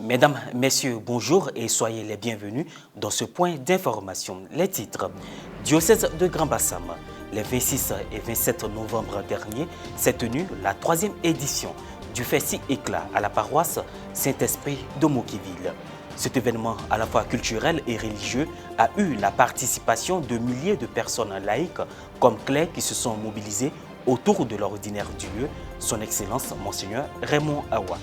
Mesdames, Messieurs, bonjour et soyez les bienvenus dans ce point d'information. Les titres. Diocèse de Grand Bassam. Les 26 et 27 novembre dernier s'est tenue la 3e édition du Festi Éclat à la paroisse Saint-Esprit de Mokéville. Cet événement à la fois culturel et religieux a eu la participation de milliers de personnes laïques comme clercs qui se sont mobilisés autour de l'ordinaire du lieu, son Excellence Monseigneur Raymond Awa.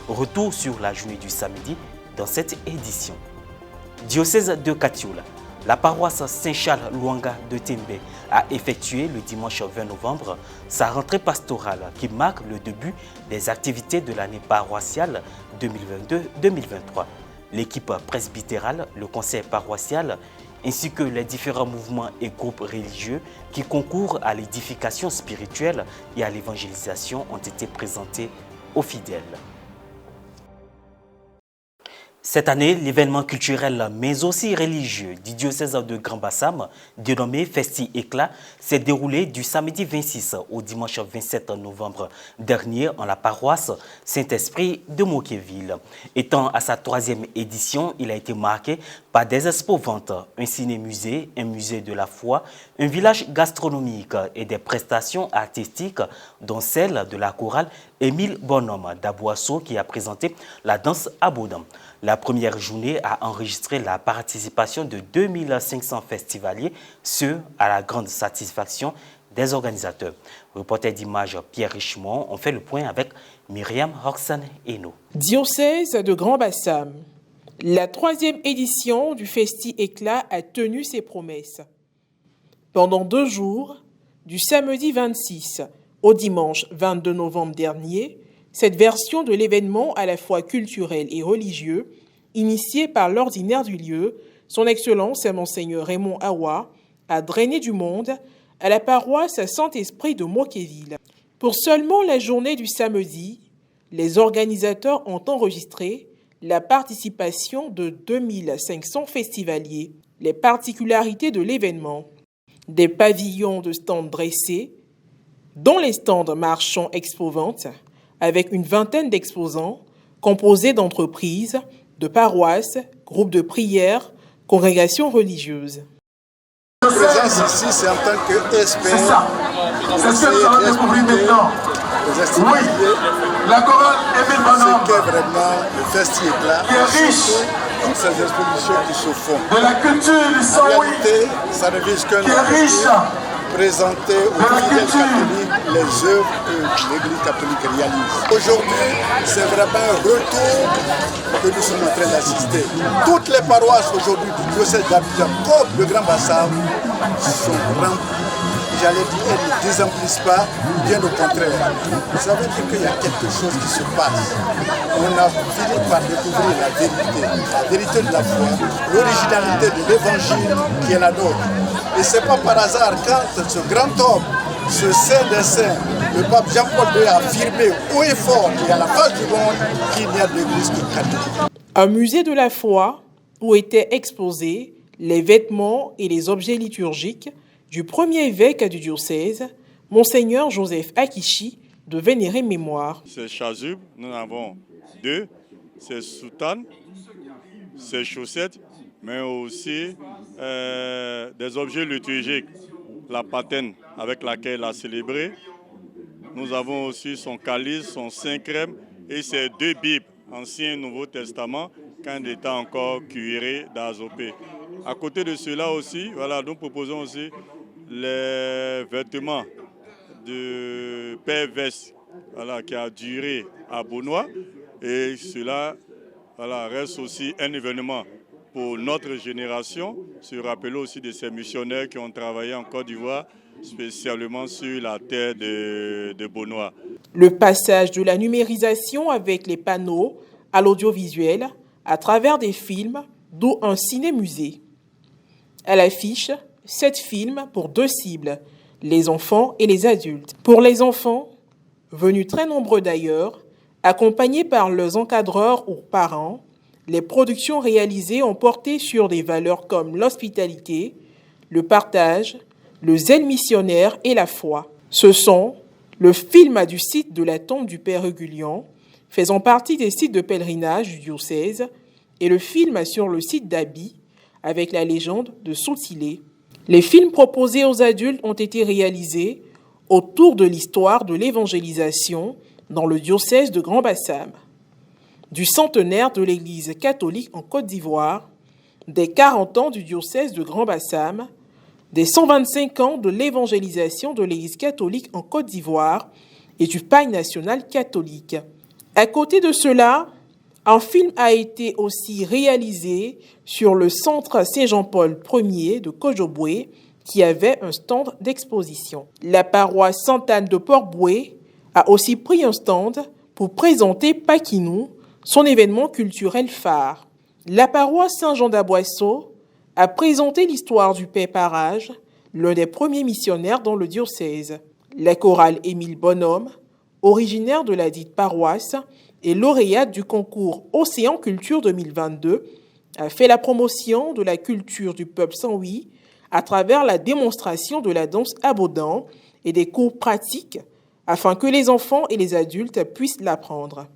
Retour sur la journée du samedi dans cette édition. Diocèse de Katioula. La paroisse Saint-Charles-Luanga de Tembe a effectué le dimanche 20 novembre sa rentrée pastorale qui marque le début des activités de l'année paroissiale 2022-2023. L'équipe presbytérale, le conseil paroissial ainsi que les différents mouvements et groupes religieux qui concourent à l'édification spirituelle et à l'évangélisation ont été présentés aux fidèles. Cette année, l'événement culturel mais aussi religieux du diocèse de Grand Bassam, dénommé Festi Éclat, s'est déroulé du samedi 26 au dimanche 27 novembre dernier en la paroisse Saint-Esprit de Mokéville. Étant à sa 3e édition, il a été marqué par des expos-ventes, un ciné-musée, un musée de la foi, un village gastronomique et des prestations artistiques, dont celle de la chorale Émile Bonhomme d'Aboisseau qui a présenté la danse à Baudin. La première journée a enregistré la participation de 2500 festivaliers, ce à la grande satisfaction des organisateurs. Reporter d'image Pierre Richemont, on fait le point avec Myriam Roxane Eno. Diocèse de Grand Bassam. La 3e édition du Festi Éclat a tenu ses promesses. Pendant 2 jours, du samedi 26 au dimanche 22 novembre dernier, cette version de l'événement à la fois culturel et religieux, initiée par l'ordinaire du lieu, son Excellence Monseigneur Raymond Awa, a drainé du monde à la paroisse Saint-Esprit de Mokéville. Pour seulement la journée du samedi, les organisateurs ont enregistré la participation de 2500 festivaliers. Les particularités de l'événement: des pavillons de stands dressés, dont les stands marchands expo-ventes, avec une vingtaine d'exposants composés d'entreprises, de paroisses, groupes de prière, congrégations religieuses. La présence ici, c'est en tant qu'ESP. C'est ça. C'est ce que nous allons découvrir maintenant. Oui, la chorale Émile Bonhomme. C'est vraiment le Festi Éclat. Qui est riche. Ces expositions qui se font. De la culture du son, En oui. réalité, ça ne vise qu'un Qui est riche. Présenter aux fidèles catholiques les œuvres que l'Église catholique réalise. Aujourd'hui, c'est vraiment un retour que nous sommes en train d'assister. Toutes les paroisses aujourd'hui du diocèse d'Abidjan, comme le Grand Bassam, sont remplies. J'allais dire, elles ne désemplissent pas, bien au contraire. Ça veut dire qu'il y a quelque chose qui se passe. On a fini par découvrir la vérité de la foi, l'originalité de l'évangile qui est la nôtre. Et ce n'est pas par hasard quand ce grand homme, ce saint des saints, le pape Jean-Paul II a affirmé haut et fort et à la face du monde qu'il n'y a d'église que catholique. Un musée de la foi où étaient exposés les vêtements et les objets liturgiques du premier évêque du diocèse, Monseigneur Joseph Akichi, de vénérée mémoire. Ces chasubles, nous en avons 2, ces soutanes, ces chaussettes, mais aussi des objets liturgiques, la patène avec laquelle il a célébré. Nous avons aussi son calice, son saint crème et ses 2 Bibles, Ancien et Nouveau Testament, quand il était encore curé d'Azopé. À côté de cela aussi, voilà, nous proposons aussi les vêtements de Père Vest, voilà, qui a duré à Beaunois. Et cela, voilà, reste aussi un événement pour notre génération, se rappeler aussi de ces missionnaires qui ont travaillé en Côte d'Ivoire, spécialement sur la terre de Beaunois. Le passage de la numérisation avec les panneaux à l'audiovisuel à travers des films, d'où un ciné-musée. À l'affiche, 7 films pour 2 cibles, les enfants et les adultes. Pour les enfants, venus très nombreux d'ailleurs, accompagnés par leurs encadreurs ou parents, les productions réalisées ont porté sur des valeurs comme l'hospitalité, le partage, le zèle missionnaire et la foi. Ce sont le film du site de la tombe du Père Hugulian, faisant partie des sites de pèlerinage du diocèse, et le film sur le site d'Abi, avec la légende de Sautilé. Les films proposés aux adultes ont été réalisés autour de l'histoire de l'évangélisation dans le diocèse de Grand-Bassam, du centenaire de l'Église catholique en Côte d'Ivoire, des 40 ans du diocèse de Grand-Bassam, des 125 ans de l'évangélisation de l'Église catholique en Côte d'Ivoire et du paille national catholique. À côté de cela, un film a été aussi réalisé sur le centre Saint-Jean-Paul Ier de Kojobwe, qui avait un stand d'exposition. La paroisse Sainte-Anne de Port-Boué a aussi pris un stand pour présenter Pakinou, son événement culturel phare. La paroisse Saint-Jean d'Aboisseau a présenté l'histoire du Père Parage, l'un des premiers missionnaires dans le diocèse. La chorale Émile Bonhomme, originaire de la dite paroisse et lauréate du concours Océan Culture 2022, a fait la promotion de la culture du peuple sanwi à travers la démonstration de la danse abodant et des cours pratiques afin que les enfants et les adultes puissent l'apprendre.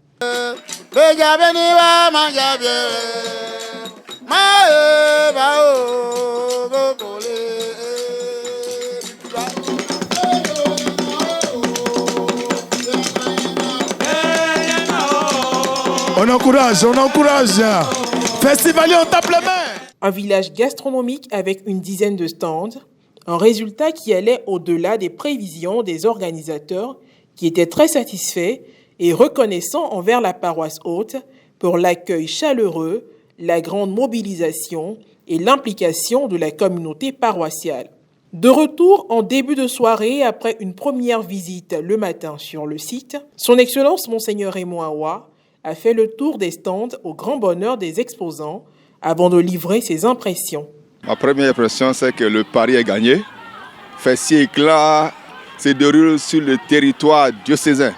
On encourage. Festivalier, on tape les mains. Un village gastronomique avec une dizaine de stands, un résultat qui allait au-delà des prévisions des organisateurs qui étaient très satisfaits et reconnaissants envers la paroisse haute pour l'accueil chaleureux, la grande mobilisation et l'implication de la communauté paroissiale. De retour en début de soirée après une première visite le matin sur le site, Son Excellence Monseigneur Raymond Awa a fait le tour des stands au grand bonheur des exposants avant de livrer ses impressions. Ma première impression, c'est que le pari est gagné. Fessi Éclat se déroule sur le territoire diocésain,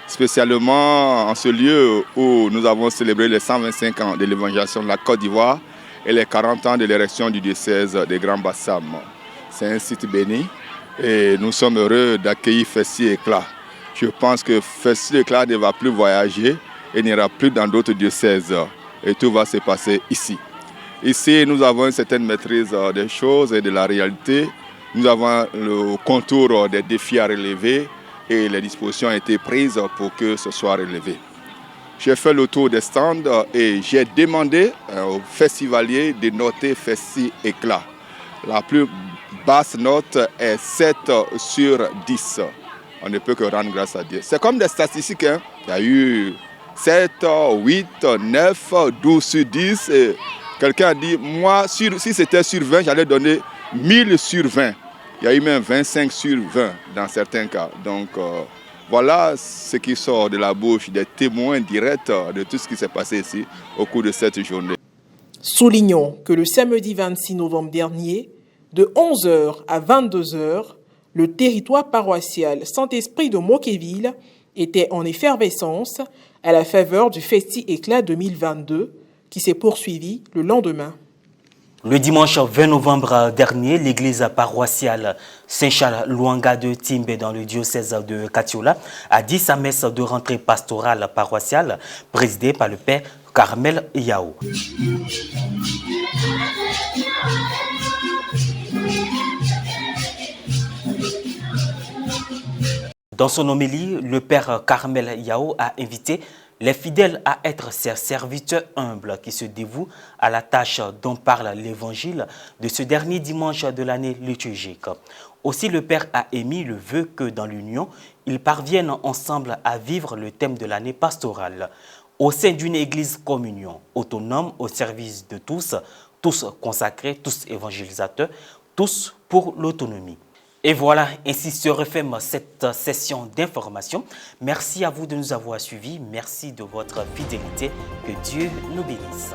spécialement en ce lieu où nous avons célébré les 125 ans de l'évangélisation de la Côte d'Ivoire et les 40 ans de l'érection du diocèse de Grand-Bassam. C'est un site béni et nous sommes heureux d'accueillir Fessi Éclat. Je pense que Fessi Éclat ne va plus voyager et n'ira plus dans d'autres diocèses. Et tout va se passer ici. Ici, nous avons une certaine maîtrise des choses et de la réalité. Nous avons le contour des défis à relever et les dispositions ont été prises pour que ce soit relevé. J'ai fait le tour des stands et j'ai demandé aux festivaliers de noter Fessi Éclat. La plus basse note est 7 sur 10. On ne peut que rendre grâce à Dieu. C'est comme des statistiques. Il y a eu 7, 8, 9, 12 sur 10. Et quelqu'un a dit, moi, si c'était sur 20, j'allais donner 1000 sur 20. Il y a eu même 25 sur 20 dans certains cas. Donc voilà ce qui sort de la bouche des témoins directs de tout ce qui s'est passé ici au cours de cette journée. Soulignons que le samedi 26 novembre dernier, de 11h à 22h, le territoire paroissial Saint-Esprit de Moquéville était en effervescence à la faveur du Festi Éclat 2022 qui s'est poursuivi le lendemain. Le dimanche 20 novembre dernier, l'église paroissiale Saint-Charles-Luanga de Timbe dans le diocèse de Katiola a dit sa messe de rentrée pastorale paroissiale présidée par le père Carmel Yao. Dans son homélie, le père Carmel Yao a invité les fidèles à être ses serviteurs humbles qui se dévouent à la tâche dont parle l'évangile de ce dernier dimanche de l'année liturgique. Aussi, le père a émis le vœu que dans l'union, ils parviennent ensemble à vivre le thème de l'année pastorale au sein d'une église communion, autonome au service de tous, tous consacrés, tous évangélisateurs, tous pour l'autonomie. Et voilà, ainsi se referme cette session d'information. Merci à vous de nous avoir suivis. Merci de votre fidélité. Que Dieu nous bénisse.